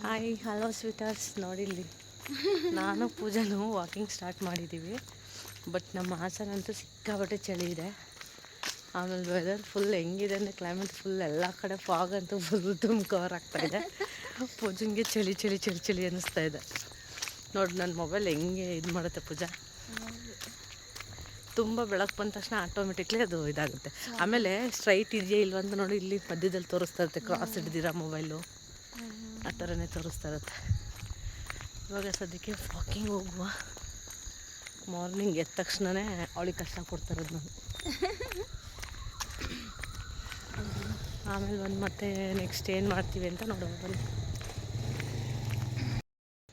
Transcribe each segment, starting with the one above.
Hi hello ಸ್ವೀಟರ್ಸ್. ನೋಡಿಲ್ಲಿ ನಾನು ಪೂಜಾನು walking start ಮಾಡಿದ್ದೀವಿ. But ನಮ್ಮ ಹಾಸನಂತೂ ಸಿಕ್ಕಾಪಟ್ಟೆ ಚಳಿ ಇದೆ. ಆಮೇಲೆ ವೆದರ್ ಫುಲ್ ಹೆಂಗಿದೆ ಅಂದರೆ ಕ್ಲೈಮೇಟ್ ಫುಲ್ ಎಲ್ಲ ಕಡೆ ಫಾಗ್ ಅಂತೂ ಫುಲ್ ಕವರ್ ಆಗ್ತಾಯಿದೆ. ಪೂಜನ್ಗೆ ಚಳಿ ಚಳಿ ಚಳಿ ಚಳಿ ಅನ್ನಿಸ್ತಾ ಇದೆ. ನೋಡಿ ನನ್ನ ಮೊಬೈಲ್ ಹೆಂಗೆ ಇದು ಮಾಡುತ್ತೆ ಪೂಜಾ. ತುಂಬ ಬೆಳಕು ಬಂದ ತಕ್ಷಣ ಆಟೋಮೆಟಿಕ್ಲಿ ಅದು ಇದಾಗುತ್ತೆ. ಆಮೇಲೆ ಸ್ಟ್ರೈಟ್ ಇದೆಯಾ ಇಲ್ವ ಅಂತ ನೋಡಿ ಇಲ್ಲಿ ಮಧ್ಯದಲ್ಲಿ ತೋರಿಸ್ತಾ ಇರುತ್ತೆ. ಕ್ರಾಸ್ ಹಿಡ್ದಿರ ಮೊಬೈಲು ಆ ಥರನೇ ತೋರಿಸ್ತಾ ಇರುತ್ತೆ. ಇವಾಗ ಸದ್ಯಕ್ಕೆ ವಾಕಿಂಗ್ ಹೋಗುವ. ಮಾರ್ನಿಂಗ್ ಎದ್ದ ತಕ್ಷಣವೇ ಅವಳಿಗೆ ಕಷ್ಟ ಕೊಡ್ತಾರದು ನಾನು. ಆಮೇಲೆ ಬಂದು ಮತ್ತೆ ನೆಕ್ಸ್ಟ್ ಏನು ಮಾಡ್ತೀವಿ ಅಂತ ನೋಡುವ ಬನ್ನಿ.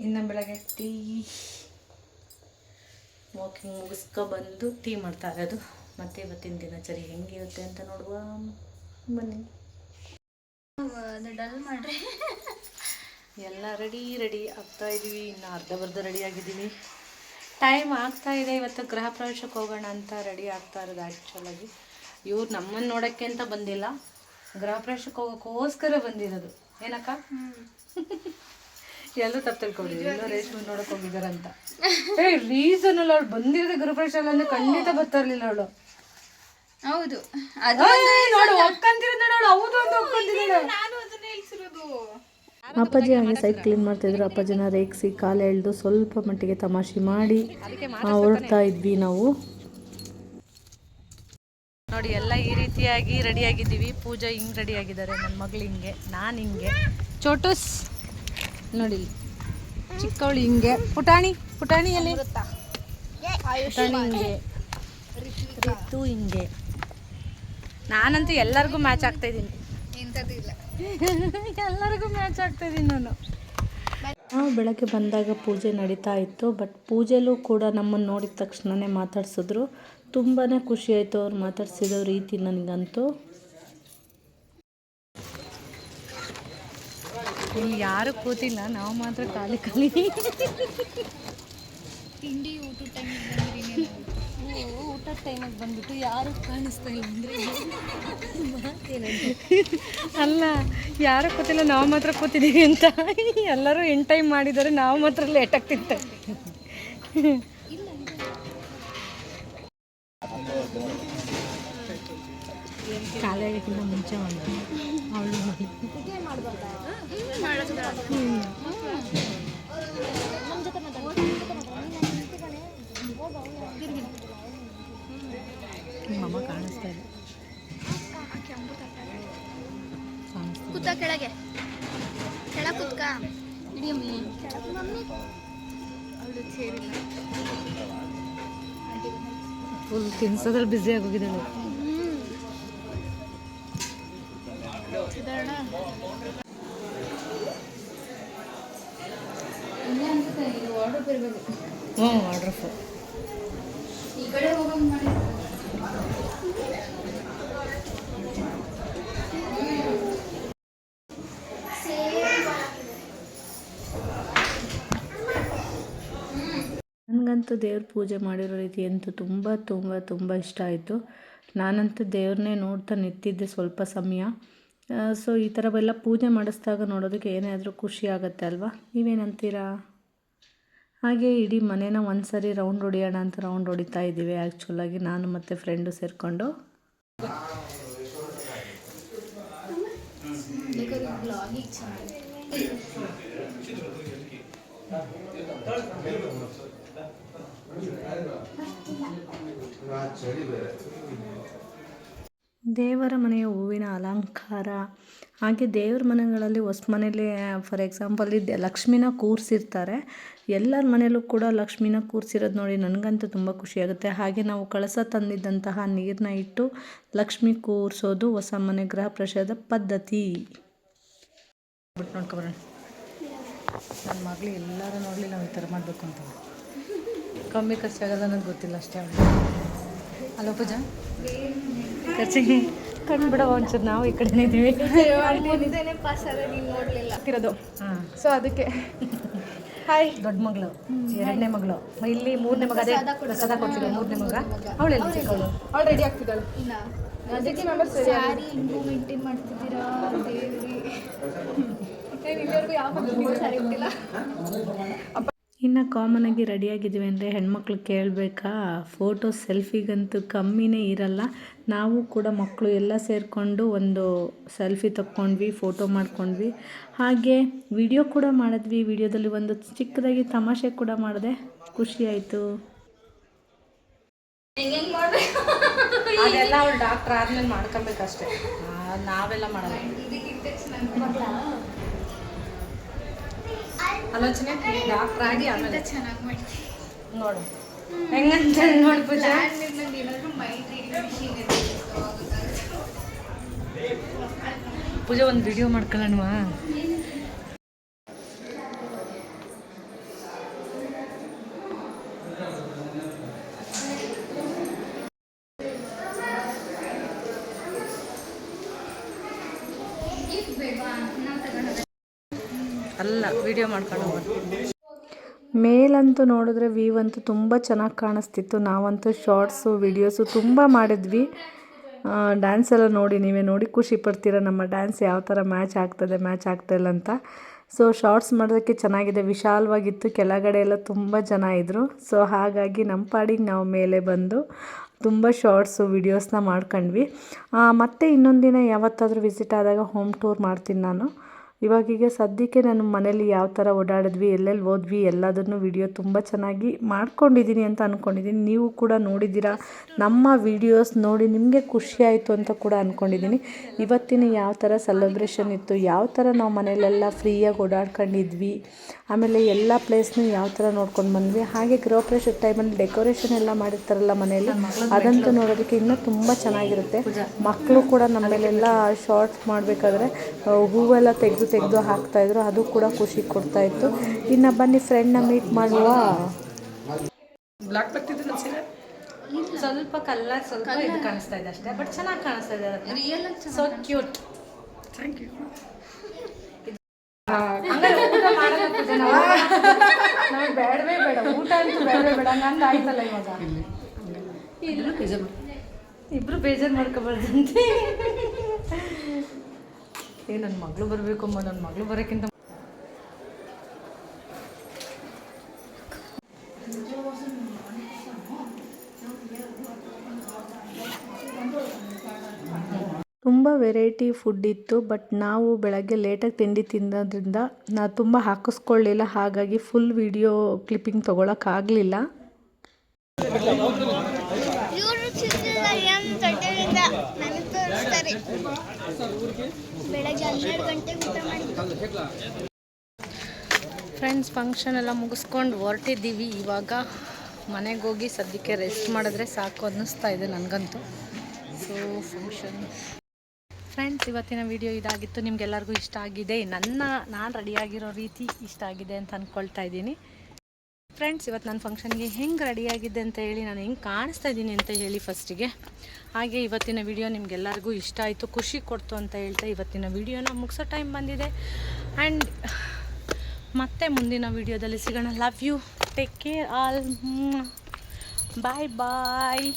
ಇನ್ನು ಬೆಳಗ್ಗೆ ಟೀ ವಾಕಿಂಗ್ ಮುಗಿಸ್ಕೊ ಬಂದು ಟೀ ಮಾಡ್ತಾ ಇರೋದು. ಮತ್ತು ಇವತ್ತಿನ ದಿನಚರಿ ಹೆಂಗಿರುತ್ತೆ ಅಂತ ನೋಡುವ ಬನ್ನಿ. ಡಲ್ ಮಾಡ್ರಿ. ಎಲ್ಲ ರೆಡಿ ಆಗ್ತಾ ಇದ್ದೀವಿ. ಇನ್ನು ಅರ್ಧ ರೆಡಿ ಆಗಿದ್ದೀವಿ. ಟೈಮ್ ಆಗ್ತಾ ಇದೆ. ಇವತ್ತು ಗೃಹ ಪ್ರವೇಶಕ್ಕೆ ಹೋಗೋಣ ಅಂತ ರೆಡಿ ಆಗ್ತಾ ಇರೋದು. ಆ್ಯಕ್ಚುಲಾಗಿ ಇವ್ರು ನಮ್ಮನ್ನು ನೋಡೋಕ್ಕೆ ಅಂತ ಬಂದಿಲ್ಲ, ಗೃಹ ಪ್ರವೇಶಕ್ಕೆ ಹೋಗೋಕ್ಕೋಸ್ಕರ ಬಂದಿರೋದು. ಏನಕ್ಕ? ಎಲ್ಲರೂ ತಪ್ಪು ತಿಳ್ಕೊಂಡಿದ್ದೀವಿ. ಎಲ್ಲೋ ರೇಷ್ಮೆ ನೋಡೋಕೆ ಹೋಗಿದ್ದಾರಂತ. ರೀಸನ್ ಅಲ್ಲ, ಅವಳು ಬಂದಿರೋದು ಗೃಹ ಪ್ರವೇಶ ಅಲ್ಲ ಅಂದರೆ ಖಂಡಿತ ಬರ್ತಾ ಇರಲಿಲ್ಲ ಅವಳು. ಹೌದು ನೋಡು ಒಕ್ಕಂತಿರೋದು ನೋಡು. ಹೌದು ಅಂತ ಒಕ್ಕಂತಿದ್ದಾಳೆ. ನಾನು ಅದನ್ನ ಹೇಳ್ಸಿರೋದು. ಅಪ್ಪಾಜಿ ಹಾಗೆ ಸೈಡ್ ಕ್ಲೀನ್ ಮಾಡ್ತಾಯಿದ್ರು. ಅಪ್ಪಾಜಿನ ರೇಗಿಸಿ ಕಾಲು ಎಳೆದು ಸ್ವಲ್ಪ ಮಟ್ಟಿಗೆ ತಮಾಷೆ ಮಾಡಿ ಹೊರಡ್ತಾ ಇದ್ವಿ ನಾವು. ನೋಡಿ ಎಲ್ಲ ಈ ರೀತಿಯಾಗಿ ರೆಡಿಯಾಗಿದ್ದೀವಿ. ಪೂಜಾ ಹಿಂಗೆ ರೆಡಿಯಾಗಿದ್ದಾರೆ, ನನ್ನ ಮಗಳು ಹಿಂಗೆ, ನಾನು ಹಿಂಗೆ, ಚೋಟುಸ್ ನೋಡಿ ಚಿಕ್ಕವಳು ಹಿಂಗೆ, ಪುಟಾಣಿಯಲ್ಲಿ ಪುಟಾಣಿ ಹಿಂಗೆ, ರಿತು ಹಿಂಗೆ. ನಾನಂತೂ ಎಲ್ಲರಿಗೂ ಮ್ಯಾಚ್ ಆಗ್ತಾಯಿದ್ದೀನಿ. ಎಲ್ಲರಿಗೂ ಮ್ಯಾಚ್ ಆಗ್ತಾಯಿದ್ದೀನಿ ನಾನು. ಬೆಳಗ್ಗೆ ಬಂದಾಗ ಪೂಜೆ ನಡೀತಾ ಇತ್ತು. ಬಟ್ ಪೂಜೆಲೂ ಕೂಡ ನಮ್ಮನ್ನು ನೋಡಿದ ತಕ್ಷಣವೇ ಮಾತಾಡ್ಸಿದ್ರು. ತುಂಬಾ ಖುಷಿ ಆಯಿತು ಅವ್ರು ಮಾತಾಡ್ಸಿರೋ ರೀತಿ ನನಗಂತೂ. ಇಲ್ಲಿ ಯಾರು ಕೂತಿಲ್ಲ, ನಾವು ಮಾತ್ರ ಖಾಲಿ ತಿಂಡಿ ಊಟದ ಟೈಮಿಗೆ ಊಟದ ಟೈಮಿಗೆ ಬಂದ್ಬಿಟ್ಟು ಯಾರು ಕಾಣಿಸ್ತಾ ಇಲ್ಲ ಅಂದರೆ ಅಲ್ಲ, ಯಾರು ಕೂತಿಲ್ಲ, ನಾವು ಮಾತ್ರ ಕೂತಿದ್ದೀವಿ ಅಂತ. ಎಲ್ಲರೂ ಇನ್ ಟೈಮ್ ಮಾಡಿದ್ದಾರೆ, ನಾವು ಮಾತ್ರ ಲೇಟಾಗಿ ತಿಂತೇವೆ. ಕಾಲೇಜಿಗಿಂತ ಮುಂಚೆ ಒಂದು ಅವಳು ಮಮ್ಮ ಕಾಣಿಸ್ತಾ ಇದೆ. ಕೂತ ಕೆಳಗೆ ಕೂತ್ಕ ಫುಲ್ ತಿನ್ಸೋದ್ರಲ್ಲಿ ಬ್ಯುಸಿ ಆಗೋಗಿದ್ದಾಳೆ. ಆರ್ಡರ್ ಫುಲ್ ಈ ಕಡೆ ಹೋಗಂಗ್ ಮಾಡಿ. ನನಗಂತೂ ದೇವ್ರ ಪೂಜೆ ಮಾಡಿರೋ ರೀತಿ ಅಂತೂ ತುಂಬ ತುಂಬ ತುಂಬ ಇಷ್ಟ ಆಯಿತು. ನಾನಂತೂ ದೇವ್ರನ್ನೇ ನೋಡ್ತಾ ನಿಂತಿದ್ದೆ ಸ್ವಲ್ಪ ಸಮಯ. ಸೊ ಈ ಥರವೆಲ್ಲ ಪೂಜೆ ಮಾಡಿಸಿದಾಗ ನೋಡೋದಕ್ಕೆ ಏನೇ ಆದರೂ ಖುಷಿ ಆಗುತ್ತೆ ಅಲ್ವಾ? ನೀವೇನಂತೀರಾ? ಹಾಗೆ ಇಡೀ ಮನೇನ ಒಂದು ಸರಿ ರೌಂಡ್ ಹೊಡಿಯೋಣ ಅಂತ ರೌಂಡ್ ಹೊಡಿತಾ ಇದ್ದೀವಿ. ಆ್ಯಕ್ಚುಲಾಗಿ ನಾನು ಮತ್ತು ಫ್ರೆಂಡು ಸೇರಿಕೊಂಡು. ದೇವರ ಮನೆಯ ಹೂವಿನ ಅಲಂಕಾರ, ಹಾಗೆ ದೇವ್ರ ಮನೆಗಳಲ್ಲಿ ಹೊಸ ಮನೇಲಿ ಫಾರ್ ಎಕ್ಸಾಂಪಲ್ ಲಕ್ಷ್ಮಿನ ಕೂರಿಸಿರ್ತಾರೆ. ಎಲ್ಲರ ಮನೆಯಲ್ಲೂ ಕೂಡ ಲಕ್ಷ್ಮಿನ ಕೂರಿಸಿರೋದು ನೋಡಿ ನನಗಂತೂ ತುಂಬ ಖುಷಿಯಾಗುತ್ತೆ. ಹಾಗೆ ನಾವು ಕಳಸ ತಂದಿದ್ದಂತಹ ನೀರನ್ನ ಇಟ್ಟು ಲಕ್ಷ್ಮಿ ಕೂರಿಸೋದು ಹೊಸ ಮನೆ ಗೃಹ ಪ್ರವೇಶದ ಪದ್ಧತಿ. ಬಿಟ್ಟು ನೋಡ್ಕೊಬರೋಣ. ನನ್ನ ಮಗಳು ಎಲ್ಲರೂ ನೋಡಲಿ ನಾವು ಈ ಥರ ಮಾಡಬೇಕು ಅಂತ. ಕಮ್ಮಿ ಖರ್ಚಾಗಲ್ಲ ಅನ್ನೋದು ಗೊತ್ತಿಲ್ಲ ಅಷ್ಟೇ. ಅಲ್ಲ ಪೂಜಾ, ಖರ್ಚಿಗೆ ಕಂಡುಬಿಡವ ಒಂಚೂರು, ನಾವು ಈ ಕಡೆ ಇದ್ದೀವಿ. ಮುಂದೆನೆ ಪಾಸ್ ಆದ ನೀನು ನೋಡಲಿಲ್ಲ ಇರೋದು. ಹಾಂ, ಸೊ ಅದಕ್ಕೆ ಹಾಯ್. ದೊಡ್ಡ ಮಗಳು, ಎರಡನೇ ಮಗಳು, ಇಲ್ಲಿ ಮೂರನೇ ಮಗ. ಅದೇ ಪ್ರಸಾದ ಕೊಡ್ತಿರೋ ಮೂರನೇ ಮಗ. ಅವಳೆಲ್ಲ ಚಿಕ್ಕವಳು. ಅವಳು ರೆಡಿ ಆಗ್ತಿದ್ದಾಳೆ. ಸಿಕ್ಸ್ ಮೆಂಬರ್ಸ್ ರೆಡಿ ಆಗಿ ಸ್ಯಾರಿ ಇನ್ನೂ ಮೇಂಟೈನ್ ಮಾಡ್ತಿದ್ದೀರಾ ದೇವ್ರಿ. ಇಲ್ಲಿವರೆಗೂ ಯಾವ ಸ್ಯಾರಿ ಇಟ್ಟಿಲ್ಲ. ಇನ್ನು ಕಾಮನಾಗಿ ರೆಡಿಯಾಗಿದ್ದೀವಿ ಅಂದರೆ ಹೆಣ್ಮಕ್ಳು ಕೇಳಬೇಕಾ, ಫೋಟೋ ಸೆಲ್ಫಿಗಂತೂ ಕಮ್ಮಿನೇ ಇರಲ್ಲ. ನಾವು ಕೂಡ ಮಕ್ಕಳು ಎಲ್ಲ ಸೇರಿಕೊಂಡು ಒಂದು ಸೆಲ್ಫಿ ತಕ್ಕೊಂಡ್ವಿ, ಫೋಟೋ ಮಾಡ್ಕೊಂಡ್ವಿ, ಹಾಗೆ ವಿಡಿಯೋ ಕೂಡ ಮಾಡಿದ್ವಿ. ವಿಡಿಯೋದಲ್ಲಿ ಒಂದು ಚಿಕ್ಕದಾಗಿ ತಮಾಷೆ ಕೂಡ ಮಾಡಿದೆ, ಖುಷಿಯಾಯಿತು. ಅದೆಲ್ಲ ಅವಳು ಡಾಕ್ಟ್ರ್ ಆದ್ಮೇಲೆ ಮಾಡ್ಕೊಬೇಕಷ್ಟೇ, ನಾವೆಲ್ಲ ಮಾಡಲ್ಲ. ಆಲೋಚನೆ ಡಾಕ್ಟ್ರ್ ಆಗಿ ಆಮೇಲೆ ಚೆನ್ನಾಗಿ ಮಾಡ್ತೀನಿ ನೋಡು ಹೆಂಗಂತ ನೋಡಿ ಪೂಜಾ. ಏನಾದರೂ ಮೈಂಡ್ ರೀಡಿಂಗ್ ಪೂಜಾ ಒಂದು ವಿಡಿಯೋ ಮಾಡ್ಕೊಳ್ಳೋಣವಾ? ಅಲ್ಲ, ವಿಡಿಯೋ ಮಾಡ್ಕೊಂಡು ಹೋಗೋದು. ಮೇಲಂತೂ ನೋಡಿದ್ರೆ ವ್ಯೂ ಅಂತೂ ತುಂಬ ಚೆನ್ನಾಗಿ ಕಾಣಿಸ್ತಿತ್ತು. ನಾವಂತೂ ಶಾರ್ಟ್ಸು ವಿಡಿಯೋಸು ತುಂಬ ಮಾಡಿದ್ವಿ. ಡ್ಯಾನ್ಸ್ ಎಲ್ಲ ನೋಡಿ, ನೀವೇ ನೋಡಿ ಖುಷಿ ಪಡ್ತೀರ ನಮ್ಮ ಡ್ಯಾನ್ಸ್ ಯಾವ ಥರ ಮ್ಯಾಚ್ ಆಗ್ತಾಯಿಲ್ಲ ಅಂತ. ಸೊ ಶಾರ್ಟ್ಸ್ ಮಾಡೋದಕ್ಕೆ ಚೆನ್ನಾಗಿದೆ, ವಿಶಾಲವಾಗಿತ್ತು, ಕೆಳಗಡೆ ಎಲ್ಲ ತುಂಬ ಜನ ಇದ್ದರು. ಸೊ ಹಾಗಾಗಿ ನಮ್ಮ ಪಾಡಿಗೆ ನಾವು ಮೇಲೆ ಬಂದು ತುಂಬ ಶಾರ್ಟ್ಸು ವಿಡಿಯೋಸ್ನ ಮಾಡ್ಕೊಂಡ್ವಿ. ಮತ್ತು ಇನ್ನೊಂದು ದಿನ ಯಾವತ್ತಾದರೂ ವಿಸಿಟ್ ಆದಾಗ ಹೋಮ್ ಟೂರ್ ಮಾಡ್ತೀನಿ ನಾನು. ಇವಾಗೀಗ ಸದ್ಯಕ್ಕೆ ನಾನು ಮನೇಲಿ ಯಾವ ಥರ ಓಡಾಡಿದ್ವಿ, ಎಲ್ಲೆಲ್ಲಿ ಹೋದ್ವಿ ಎಲ್ಲದನ್ನು ವಿಡಿಯೋ ತುಂಬ ಚೆನ್ನಾಗಿ ಮಾಡ್ಕೊಂಡಿದ್ದೀನಿ ಅಂತ ಅಂದ್ಕೊಂಡಿದ್ದೀನಿ. ನೀವು ಕೂಡ ನೋಡಿದ್ದೀರಾ, ನಮ್ಮ ವಿಡಿಯೋಸ್ ನೋಡಿ ನಿಮಗೆ ಖುಷಿಯಾಯಿತು ಅಂತ ಕೂಡ ಅಂದ್ಕೊಂಡಿದ್ದೀನಿ. ಇವತ್ತಿನ ಯಾವ ಥರ ಸೆಲೆಬ್ರೇಷನ್ ಇತ್ತು, ಯಾವ ಥರ ನಾವು ಮನೇಲೆಲ್ಲ ಫ್ರೀಯಾಗಿ ಓಡಾಡ್ಕೊಂಡಿದ್ವಿ, ಆಮೇಲೆ ಎಲ್ಲ ಪ್ಲೇಸ್ನೂ ಯಾವ ಥರ ನೋಡ್ಕೊಂಡು ಬಂದ್ವಿ. ಹಾಗೆ ಗೃಹಪ್ರವೇಶದ ಟೈಮಲ್ಲಿ ಡೆಕೋರೇಷನ್ ಎಲ್ಲ ಮಾಡಿರ್ತಾರಲ್ಲ ಮನೆಯಲ್ಲಿ, ಅದಂತೂ ನೋಡೋದಕ್ಕೆ ಇನ್ನೂ ತುಂಬ ಚೆನ್ನಾಗಿರುತ್ತೆ. ಮಕ್ಕಳು ಕೂಡ ನಮ್ಮಲ್ಲೆಲ್ಲ ಶಾರ್ಟ್ಸ್ ಮಾಡಬೇಕಾದ್ರೆ ಹೂವೆಲ್ಲ ತೆಗೆದು ಹಾಕ್ತಾಯಿದ್ರು, ಅದು ಕೂಡ ಖುಷಿ ಕೊಡ್ತಾಯಿತ್ತು. ಇನ್ನು ಬನ್ನಿ ಫ್ರೆಂಡ್ನ ಮೀಟ್ ಮಾಡುವ. ಸ್ವಲ್ಪ ಕಲರ್ ಸ್ವಲ್ಪ ಇದು ಕಾಣಿಸ್ತಾ ಇದೆ ಅಷ್ಟೇ, ಬಟ್ ಚೆನ್ನಾಗಿ ಕಾಣಿಸ್ತಾ ಇದೆ. Real so cute. Thank you. ಬೇಡವೇ ಬೇಡ, ಊಟ ಅಂತೂ ಬೇಡವೇ ಬೇಡ, ಹಂಗಂದು ಆಯ್ತಲ್ಲ ಇವಾಗ. ಇಬ್ರು ಬೇಜಾರು ಮಾಡ್ಕೊಬಾರ್ದಂತೆ. ನನ್ನ ಮಗಳು ಬರಬೇಕು ಅಮ್ಮ, ನನ್ನ ಮಗಳು ಬರೋಕ್ಕಿಂತ ತುಂಬ ವೆರೈಟಿ ಫುಡ್ ಇತ್ತು. ಬಟ್ ನಾವು ಬೆಳಗ್ಗೆ ಲೇಟಾಗಿ ತಿಂಡಿ ತಿನ್ನೋದ್ರಿಂದ ನಾವು ತುಂಬ ಹಾಕಿಸ್ಕೊಳ್ಳಿಲ್ಲ, ಹಾಗಾಗಿ ಫುಲ್ ವಿಡಿಯೋ ಕ್ಲಿಪ್ಪಿಂಗ್ ತೊಗೊಳಕ್ಕಾಗಲಿಲ್ಲ. ಬೆಳಗ್ಗೆ 12 ಗಂಟೆಗೆ ಊಟ ಮಾಡಿ ಫ್ರೆಂಡ್ಸ್ ಫಂಕ್ಷನ್ ಎಲ್ಲ ಮುಗಿಸ್ಕೊಂಡು ಹೊರಟಿದ್ದೀವಿ. ಇವಾಗ ಮನೆಗೆ ಹೋಗಿ ಸದ್ಯಕ್ಕೆ ರೆಸ್ಟ್ ಮಾಡಿದ್ರೆ ಸಾಕು ಅನ್ನಿಸ್ತಾ ಇದೆ ನನಗಂತೂ. ಸೊ ಫಂಕ್ಷನ್ ಫ್ರೆಂಡ್ಸ್, ಇವತ್ತಿನ ವಿಡಿಯೋ ಇದಾಗಿತ್ತು. ನಿಮಗೆಲ್ಲರಿಗೂ ಇಷ್ಟ ಆಗಿದೆ, ನಾನು ರೆಡಿಯಾಗಿರೋ ರೀತಿ ಇಷ್ಟ ಆಗಿದೆ ಅಂತ ಅಂದ್ಕೊಳ್ತಾ ಇದ್ದೀನಿ. ಫ್ರೆಂಡ್ಸ್, ಇವತ್ತು ನನ್ನ ಫಂಕ್ಷನ್ಗೆ ಹೆಂಗೆ ರೆಡಿಯಾಗಿದೆ ಅಂತ ಹೇಳಿ, ನಾನು ಹೆಂಗೆ ಕಾಣಿಸ್ತಾ ಇದ್ದೀನಿ ಅಂತ ಹೇಳಿ ಫಸ್ಟಿಗೆ. ಹಾಗೆ ಇವತ್ತಿನ ವಿಡಿಯೋ ನಿಮಗೆಲ್ಲರಿಗೂ ಇಷ್ಟ ಆಯಿತು, ಖುಷಿ ಕೊಡ್ತು ಅಂತ ಹೇಳ್ತಾ ಇವತ್ತಿನ ವಿಡಿಯೋನ ಮುಗಿಸೋ ಟೈಮ್ ಬಂದಿದೆ. ಆ್ಯಂಡ್ ಮತ್ತೆ ಮುಂದಿನ ವಿಡಿಯೋದಲ್ಲಿ ಸಿಗೋಣ. Love you, take care all, bye bye.